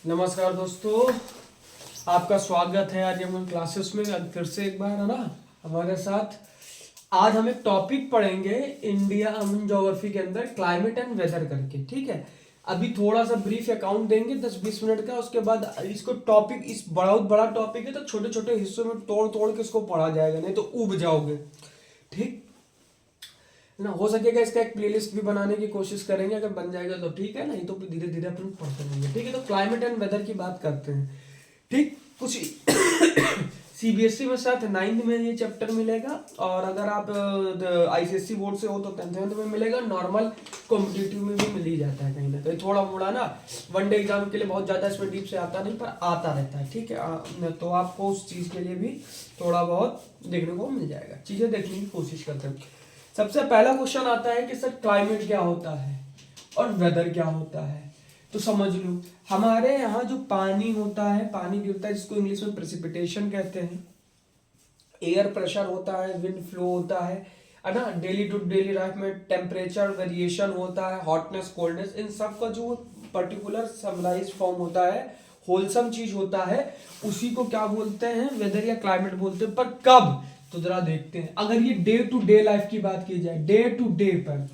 नमस्कार दोस्तों, आपका स्वागत है आज हम क्लासेस में। आज फिर से एक बार है ना हमारे साथ। आज हम एक टॉपिक पढ़ेंगे इंडिया ज्योग्राफी के अंदर, क्लाइमेट एंड वेदर करके। ठीक है, अभी थोड़ा सा ब्रीफ अकाउंट देंगे 10-20 मिनट का। उसके बाद इसको टॉपिक, इस बहुत बड़ा टॉपिक है तो छोटे छोटे हिस्सों में तोड़ तोड़ के इसको पढ़ा जाएगा, नहीं तो उब जाओगे। ठीक ना, हो सकेगा इसका एक प्लेलिस्ट भी बनाने की कोशिश करेंगे, अगर बन जाएगा तो ठीक है, नहीं तो धीरे धीरे अपन पढ़ते रहेंगे। ठीक है, तो क्लाइमेट एंड वेदर की बात करते हैं। ठीक, कुछ सीबीएसई में साथ 9th में ये चैप्टर मिलेगा, और अगर आप आईसीएसई बोर्ड से हो तो 10th में मिलेगा। नॉर्मल कॉम्पिटिटिव में भी मिल ही जाता है कहीं ना कहीं, थोड़ा मोड़ा ना। वनडे एग्जाम के लिए बहुत ज़्यादा इसमें डीप से आता नहीं, पर आता रहता है। ठीक है, तो आपको उस चीज़ के लिए भी थोड़ा बहुत देखने को मिल जाएगा। चीज़ें देखने की कोशिश करते हैं। सबसे पहला क्वेश्चन आता है कि सर क्लाइमेट क्या होता है और वेदर क्या होता है। तो समझ लो, हमारे यहाँ जो पानी होता है, पानी गिरता है, जिसको इंग्लिश में प्रेसिपिटेशन कहते हैं। एयर प्रेशर होता है, विंड फ्लो होता है ना। डेली टू डेली लाइफ में टेम्परेचर वेरिएशन होता है, हॉटनेस कोल्डनेस, इन सब का जो पर्टिकुलर समराइज फॉर्म होता है, होलसम चीज होता है, उसी को क्या बोलते हैं, वेदर या क्लाइमेट बोलते हैं। पर कब, तो जरा देखते हैं। अगर ये डे टू डे लाइफ की बात की जाए, डे टू डे पर,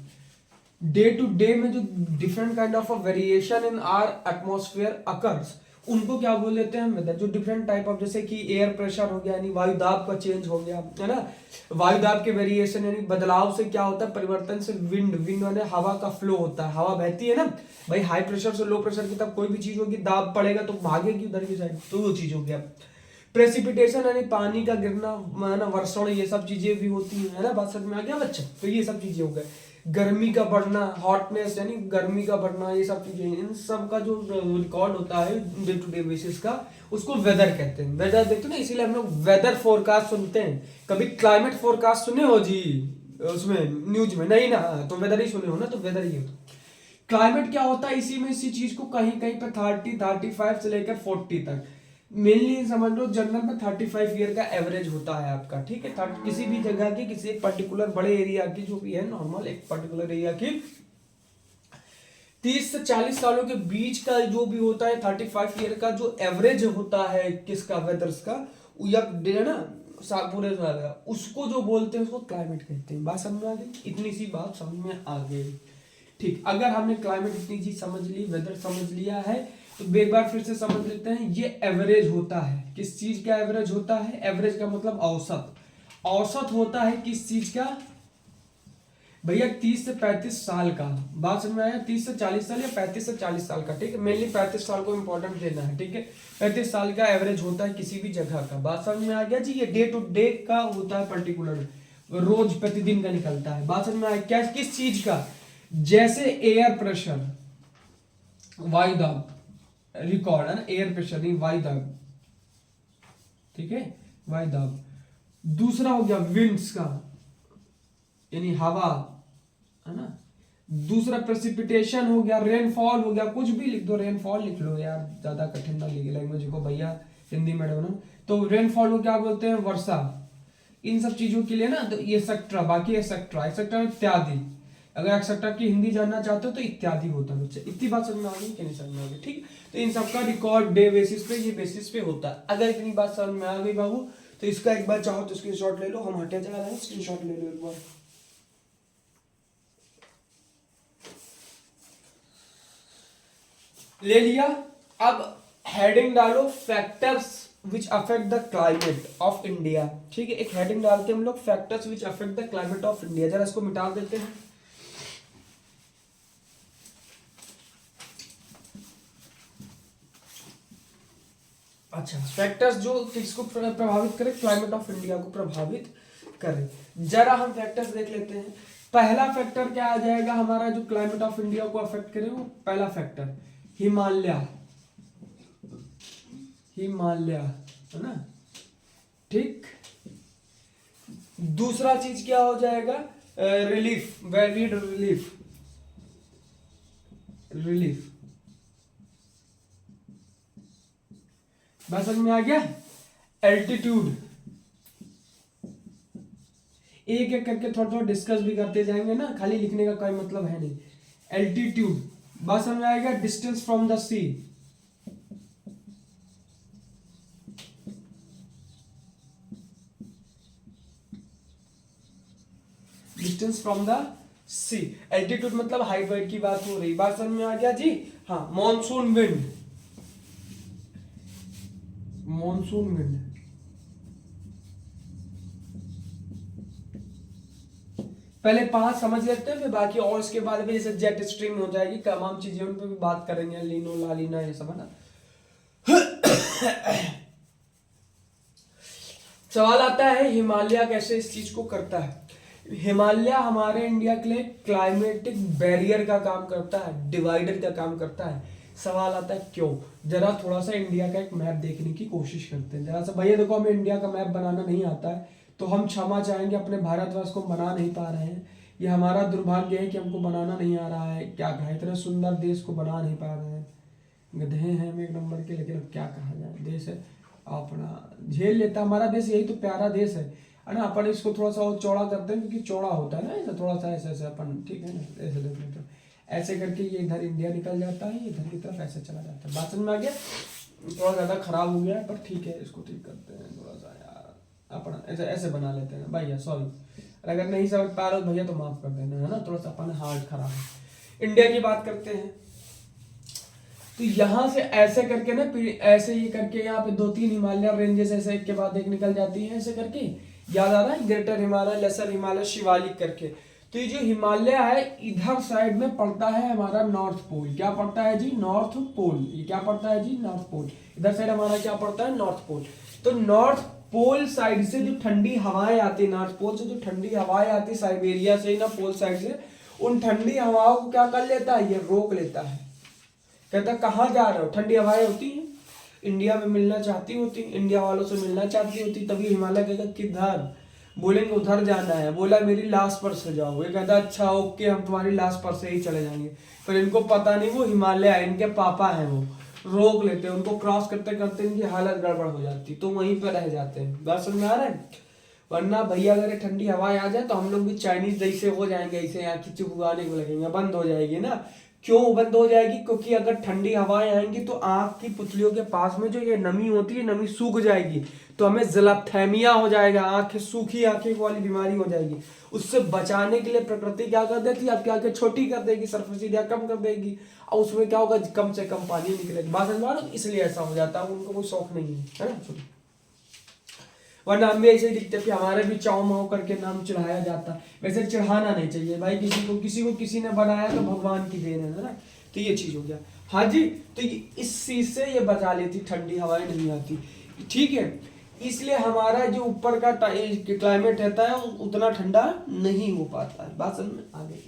डे टू डे में जो different kind of variation in are atmosphere occurs, उनको क्या बोल देते हैं, वेदर। जो डिफरेंट टाइप ऑफ, जैसे कि एयर प्रेशर हो गया, यानी वायुदाब का चेंज हो गया, है ना। वायुदाब के वेरिएशन यानी बदलाव से क्या होता है, परिवर्तन से विंड, विंड यानी हवा का फ्लो होता है, हवा बहती है ना भाई। हाई प्रेशर से लो प्रेशर की तब कोई भी चीज होगी, दाब पड़ेगा तो भागेगी उधर की साइड, तो वो चीज हो गया। प्रेसिपिटेशन यानी पानी का गिरना, है ना, वर्षण, ये सब चीजें भी होती है ना। बात समझ में आ गया बच्चा? तो ये सब चीजें हो गए। गर्मी का बढ़ना, हॉटनेस यानी गर्मी का बढ़ना, ये सब चीजें, इन सब का जो रिकॉर्ड होता है डे टू डे बेसिस का, उसको वेदर कहते हैं। वेदर देखते हो ना, इसीलिए हम लोग वेदर फोरकास्ट सुनते हैं। कभी क्लाइमेट फोरकास्ट सुने हो जी उसमें न्यूज में? नहीं ना, तो वेदर ही सुने हो ना, तो वेदर ही होता है। क्लाइमेट क्या होता है, इसी में इसी चीज को कहीं कहीं पे 30-35 से लेकर 40 तक, मेनली समझ लो जनरल में 35 ईयर का एवरेज होता है आपका। ठीक है, किसी भी जगह की, किसी एक पर्टिकुलर बड़े एरिया की, जो भी है नॉर्मल एक पर्टिकुलर एरिया की 30 से 40 सालों के बीच का जो भी होता है, 35 ईयर का जो एवरेज होता है किसका, वेदर्स का, या डे ना, पूरे साल का, उसको जो बोलते हैं उसको क्लाइमेट कहते हैं। बात समझ में आ गई? इतनी सी बात समझ में आ गई। ठीक, अगर हमने क्लाइमेट इतनी चीज समझ ली, वेदर समझ लिया है, तो एक बार फिर से समझ लेते हैं। ये एवरेज होता है, किस चीज का एवरेज होता है? एवरेज का मतलब औसत। औसत होता है किस चीज का भैया? 30 से 35 साल का। बात समझ में आया? 30 से 40 साल या 35 से 40 साल का। ठीक है, मेनली 35 साल को इंपॉर्टेंट देना है। ठीक है, 35 साल का एवरेज होता है किसी भी जगह का। बात समझ में आ गया जी? ये डे टू डे का होता है, पर्टिकुलर रोज प्रतिदिन का निकलता है। बात समझ में आया? क्या, किस चीज का? जैसे एयर प्रेशर, वायुदाब, रिकॉर्ड है ना, एयर प्रेशर नहीं वायुदाब। ठीक है, वायुदाब। दूसरा हो गया विंड्स का, यानी हवा, है ना। दूसरा प्रेसिपिटेशन हो गया, रेनफॉल हो गया, कुछ भी लिख दो, रेनफॉल लिख लो यार, ज्यादा कठिन ना लिखे लैंग्वेज को भैया, हिंदी मीडियम ना। तो रेनफॉल को क्या बोलते हैं? वर्षा। इन सब चीजों के लिए ना, तो ये सेक्टर, बाकी एक्सेट्रा, एक्सेट्रा इत्यादि। अगर एक्सेट्रा की हिंदी जानना चाहते हो तो इत्यादि होता है बच्चे। इतनी बात समझ में आ गई कि नहीं समझ में आ गई? ठीक, तो इन सबका रिकॉर्ड डे बेसिस पे, ये बेसिस पे होता है। अगर इतनी बात समझ में आ गई बाबू, तो इसका एक बार चाहो तो स्क्रीनशॉट ले लो। हम हटे चला रहे हैं, स्क्रीनशॉट ले लो एक बार। ले लिया। अब हेडिंग डालो, factors which affect the climate of India. ठीक है, एक हेडिंग डालते हैं हम लोग, factors which affect the climate of India. जरा इसको मिटा देते हैं। अच्छा, फैक्टर्स जो किसको प्रभावित करे? क्लाइमेट ऑफ इंडिया को प्रभावित करे। जरा हम फैक्टर्स देख लेते हैं। पहला फैक्टर क्या आ जाएगा हमारा, जो क्लाइमेट ऑफ इंडिया को अफेक्ट करे? वो पहला फैक्टर हिमालय, हिमालय, है ना। ठीक, दूसरा चीज क्या हो जाएगा? Relief, varied relief, relief. बात समझ में आ गया? एल्टीट्यूड, एक एक करके थोड़ा थोड़ा डिस्कस भी करते जाएंगे ना, खाली लिखने का कोई मतलब है नहीं। एल्टीट्यूड, बात समझ में आएगा? Distance from the sea, distance from the sea. Altitude मतलब हाइट वाइट की बात हो रही, बात समझ में आ गया जी। हाँ, मॉनसून विंड, मॉनसून विंड पहले 5 समझ लेते हैं, फिर बाकी और इसके बाद भी जैसे जेट स्ट्रीम हो जाएगी, तमाम चीजें उन पर भी बात करेंगे, लीनो लालीना ये सब है ना। सवाल आता है हिमालय कैसे इस चीज को करता है। हिमालय हमारे इंडिया के लिए क्लाइमेटिक बैरियर का काम करता है, डिवाइडर का काम करता है। सवाल आता है क्यों, जरा थोड़ा सा इंडिया का एक मैप देखने की कोशिश करते हैं। जरा सा भैया देखो, हमें इंडिया का मैप बनाना नहीं आता है, तो हम क्षमा चाहेंगे अपने भारतवर्ष को बना नहीं पा रहे हैं। ये हमारा दुर्भाग्य है कि हमको बनाना नहीं आ रहा है। क्या कहा, इतने सुंदर देश को बना नहीं पा रहे हैं, गधे हैं हम एक नंबर के, लेकिन अब क्या कहा जाए, देश है अपना, झेल लेता हमारा देश, यही तो प्यारा देश है ना। अपन इसको थोड़ा सा और चौड़ा करते हैं, क्योंकि चौड़ा होता है ना ऐसा, थोड़ा सा ऐसे ऐसे अपन, ठीक है ना, ऐसे देख लेते हैं, ऐसे करके ये इधर इंडिया निकल जाता है, इधर की तरफ ऐसे चला जाता है। बात समझ में आ गया। थोड़ा ज़्यादा खराब हो गया है, पर ठीक है, इसको ठीक करते हैं थोड़ा सा यार, अपना ऐसे ऐसे बना लेते हैं भैया, सॉरी अगर नहीं समझ पा रहे हो भैया तो माफ कर देना, है ना, थोड़ा सा अपन हार्ट खराब है। इंडिया की बात करते हैं, तो यहाँ से ऐसे करके ना, ऐसे ये करके यहाँ पे 2-3 हिमालय रेंजेस ऐसे एक के बाद एक निकल जाती हैं, ऐसे करके याद आ रहा है, ग्रेटर हिमालय, लेसर हिमालय, शिवालिक करके। तो ये जो हिमालय है इधर साइड में पड़ता है हमारा नॉर्थ पोल। क्या पड़ता है जी, नॉर्थ पोल। ये क्या पड़ता है जी, नॉर्थ पोल। इधर साइड हमारा क्या पड़ता है, नॉर्थ पोल। तो नॉर्थ पोल साइड से जो ठंडी हवाएं आती, नॉर्थ पोल से जो ठंडी हवाएं आती साइबेरिया से ना, पोल साइड से, उन ठंडी हवाओं को क्या कर लेता है, ये रोक लेता है। कहता कहाँ जा रहे हो, ठंडी हवाएं होती हैं इंडिया में, मिलना चाहती होती, इंडिया वालों से मिलना चाहती होती, तभी हिमालय कहता किधर, बोलेंगे उधर जाना है, बोला मेरी लाश पर से जाओ, ये कहता अच्छा ओके हम तुम्हारी लाश पर से ही चले जाएंगे। पर इनको पता नहीं वो हिमालय है, इनके पापा हैं, वो रोक लेते हैं उनको, क्रॉस करते करते इनकी हालत गड़बड़ हो जाती, तो वहीं पर रह जाते हैं। बात समझ में आ रहा है। वरना भैया अगर ठंडी हवाएं आ जाए तो हम लोग भी चाइनीज जैसे हो जाएंगे, ऐसे यहाँ की चुपगाने को लगेंगे, बंद हो जाएगी ना। क्यों बंद हो जाएगी, क्योंकि अगर ठंडी हवाएं आएंगी तो आंख की पुतलियों के पास में जो ये नमी होती है, नमी सूख जाएगी, तो हमें जलाथेमिया हो जाएगा, आंखें सूखी आंखें वाली बीमारी हो जाएगी। उससे बचाने के लिए प्रकृति क्या कर देती है, आपकी आंखें छोटी कर देगी, सरफेस एरिया कम कर देगी, और उसमें क्या होगा, कम से कम पानी निकलेगा। बात समझ में, इसलिए ऐसा हो जाता है, उनको कोई शौक नहीं है ना। वरना हम भी ऐसे ही दिखते थे, हमारे भी चाव माव करके नाम चढ़ाया जाता। वैसे चढ़ाना नहीं चाहिए भाई, किसी को किसी ने बनाया तो भगवान की देन है ना। तो ये चीज हो गया। हाँ जी, तो इस चीज से ये बचा लेती, ठंडी हवाएं नहीं आती, ठीक है। इसलिए हमारा जो ऊपर का क्लाइमेट रहता है उतना ठंडा नहीं हो पाता है। बात समझ में आ गई।